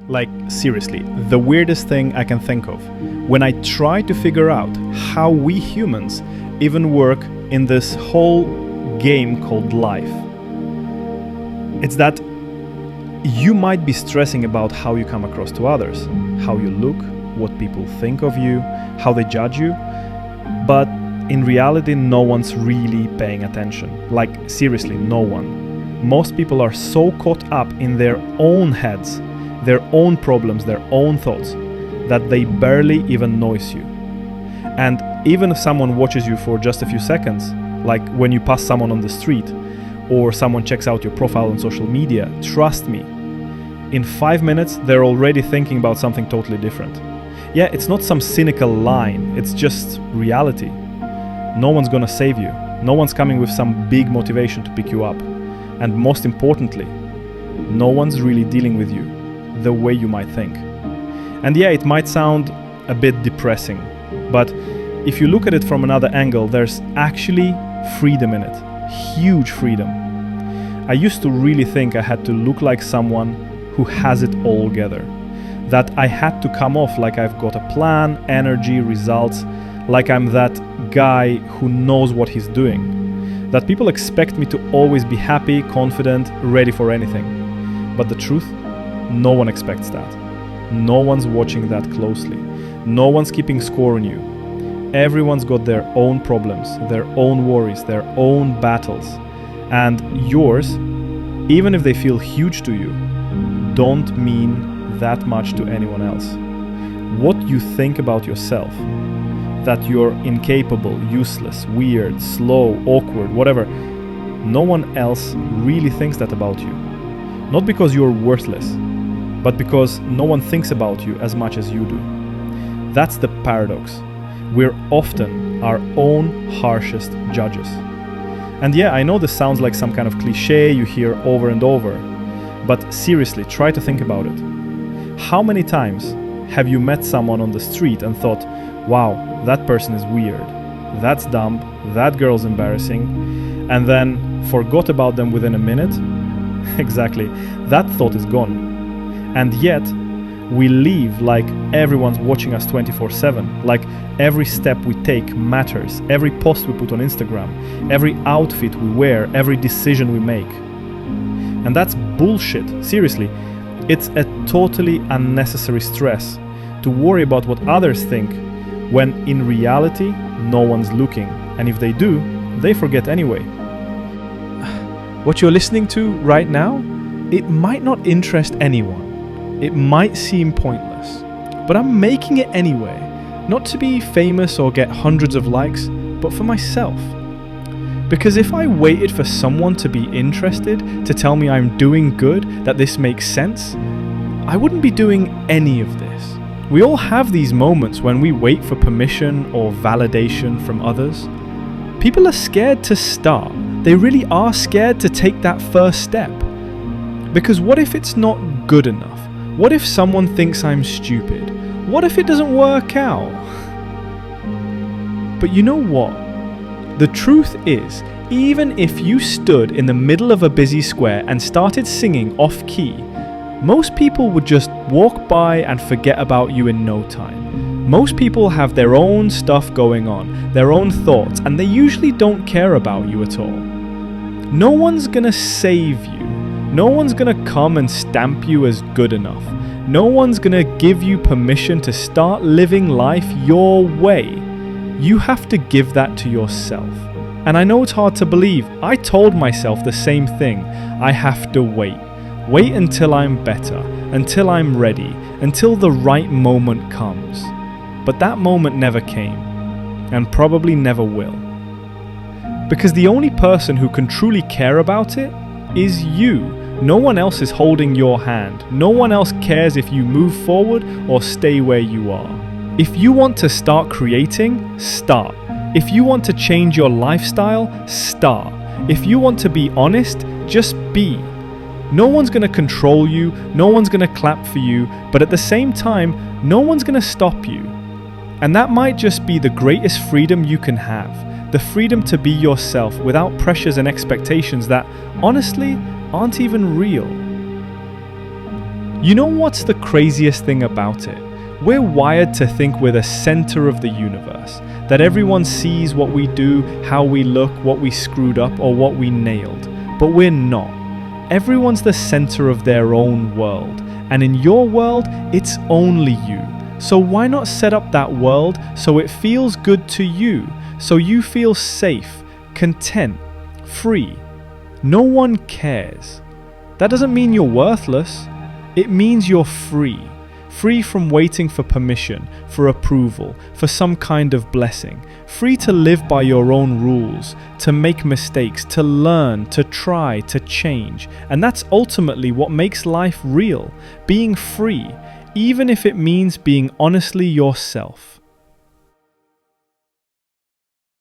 Like, seriously, the weirdest thing I can think of when I try to figure out how we humans even work in this whole game called life. It's that you might be stressing about how you come across to others, how you look, what people think of you, how they judge you, but in reality, no one's really paying attention. Like, seriously, no one. Most people are so caught up in their own heads, their own problems, their own thoughts, that they barely even notice you. And even if someone watches you for just a few seconds, like when you pass someone on the street, or someone checks out your profile on social media, trust me, in 5 minutes, they're already thinking about something totally different. Yeah, it's not some cynical line, it's just reality. No one's gonna save you. No one's coming with some big motivation to pick you up. And most importantly, no one's really dealing with you the way you might think. And yeah, it might sound a bit depressing, but if you look at it from another angle, there's actually freedom in it. Huge freedom. I used to really think I had to look like someone who has it all together. That I had to come off like I've got a plan, energy, results, like I'm that guy who knows what he's doing. That people expect me to always be happy, confident, ready for anything. But the truth, no one expects that. No one's watching that closely. No one's keeping score on you. Everyone's got their own problems, their own worries, their own battles. And yours, even if they feel huge to you, don't mean that much to anyone else. What you think about yourself, that you're incapable, useless, weird, slow, awkward, whatever, no one else really thinks that about you. Not because you're worthless, but because no one thinks about you as much as you do. That's the paradox. We're often our own harshest judges. And yeah, I know this sounds like some kind of cliche you hear over and over, but seriously, try to think about it. How many times have you met someone on the street and thought, wow, that person is weird, that's dumb, that girl's embarrassing, and then forgot about them within a minute? Exactly, that thought is gone. And yet, we live like everyone's watching us 24/7, like every step we take matters, every post we put on Instagram, every outfit we wear, every decision we make. And that's bullshit, seriously. It's a totally unnecessary stress to worry about what others think when in reality no one's looking, and if they do, they forget anyway. What you're listening to right now, it might not interest anyone. It might seem pointless, but I'm making it anyway, not to be famous or get hundreds of likes, but for myself. Because if I waited for someone to be interested, to tell me I'm doing good, that this makes sense, I wouldn't be doing any of this. We all have these moments when we wait for permission or validation from others. People are scared to start. They really are scared to take that first step. Because what if it's not good enough? What if someone thinks I'm stupid? What if it doesn't work out? But you know what? The truth is, even if you stood in the middle of a busy square and started singing off key, most people would just walk by and forget about you in no time. Most people have their own stuff going on, their own thoughts, and they usually don't care about you at all. No one's gonna save you. No one's gonna come and stamp you as good enough. No one's gonna give you permission to start living life your way. You have to give that to yourself. And I know it's hard to believe. I told myself the same thing. I have to wait. Wait until I'm better, until I'm ready, until the right moment comes. But that moment never came, and probably never will. Because the only person who can truly care about it is you. No one else is holding your hand. No one else cares if you move forward or stay where you are. If you want to start creating, start. If you want to change your lifestyle, start. If you want to be honest, just be. No one's going to control you, no one's going to clap for you, but at the same time, no one's going to stop you. And that might just be the greatest freedom you can have. The freedom to be yourself without pressures and expectations that, honestly, aren't even real. You know what's the craziest thing about it? We're wired to think we're the center of the universe, that everyone sees what we do, how we look, what we screwed up, or what we nailed. But we're not. Everyone's the center of their own world, and in your world, it's only you. So why not set up that world so it feels good to you, so you feel safe, content, free? No one cares. That doesn't mean you're worthless. It means you're free. Free from waiting for permission, for approval, for some kind of blessing. Free to live by your own rules, to make mistakes, to learn, to try, to change. And that's ultimately what makes life real. Being free, even if it means being honestly yourself.